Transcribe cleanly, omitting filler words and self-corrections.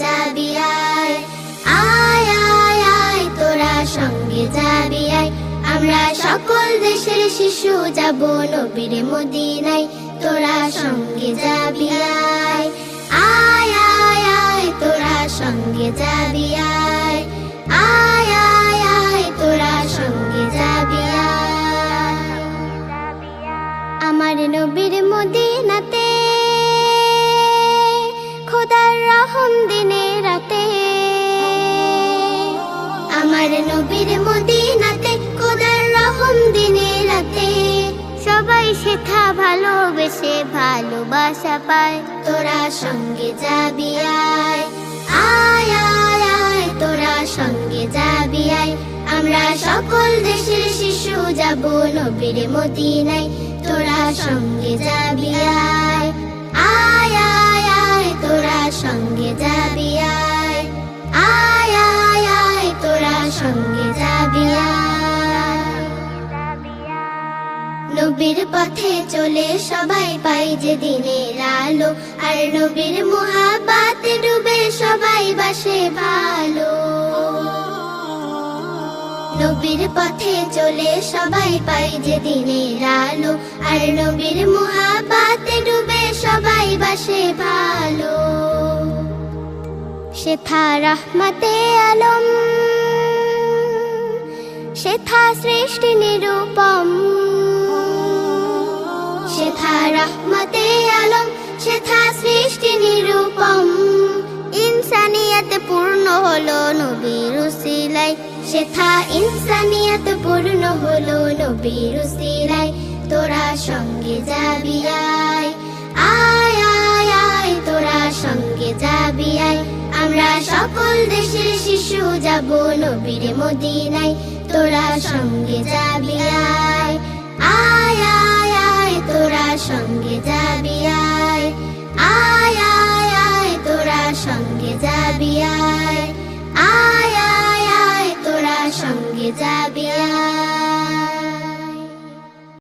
যাবি আয়, আয় আয় আয় তোরা সঙ্গে যাবি আয়। আমরা সকল দেশের শিশু যাব নবীর মদিনায়, তোরা সঙ্গে যাবি আয়, আয় আয় আয় তোরা সঙ্গে যাবি আয়, আয় আয় আয় তোরা সঙ্গে যাবি আয়। আমার নবীর মদিনাতে খোদার রহম দিনে রাতে, আমার নবীর মদিনাতে খোদার রহম দিনে রাতে। সবাই সেথা ভালোবেসে ভালোবাসা পায়, তোরা সঙ্গে যাবি আয়, আয় আয় আয় তোরা সঙ্গে যাবি আয়। আমরা সকল দেশের শিশু যাব নবীর মদিনায়, তোরা সঙ্গে যাবি আয়, আয় আয় আয় তোরা সঙ্গে যাবি আয়, আয় আয় আয় তোরা সঙ্গে যাবি আয়। নবীর পথে চলে সবাই পাই যে দিনের আলো, আর নবীর মুহাব্বতে ডুবে সবাই বাসে ভালো। নবীর পথে চলে সবাই পাই যে দিনের আলো, আর নবীর মুহাব্বতে ডুবে সবাই বাসে ভালো। সেথা রহমতে আলম, সেথা সৃষ্টি নিরূপম, সেথা রহমতে আলম, সেথা সৃষ্টি নিরূপম। ইনসানিয়ত পূর্ণ হলো নবীর উসিলায়, সেথা ইনসানিয়ত পূর্ণ হলো নবীর উসিলায়। তোরা সঙ্গে যাবি আয়, আয় আয় আয় তোরা সঙ্গে যাবি আয়। আমরা সকল দেশের শিশু যাব নবীর মদিনায়, তোরা সঙ্গে যাবি আয়, আয় আয় আয় তোরা সঙ্গে যাবি আয়, আয় আয় আয় তোরা সঙ্গে যাবি আয়, আয় আয় আয় তোরা সঙ্গে যাবি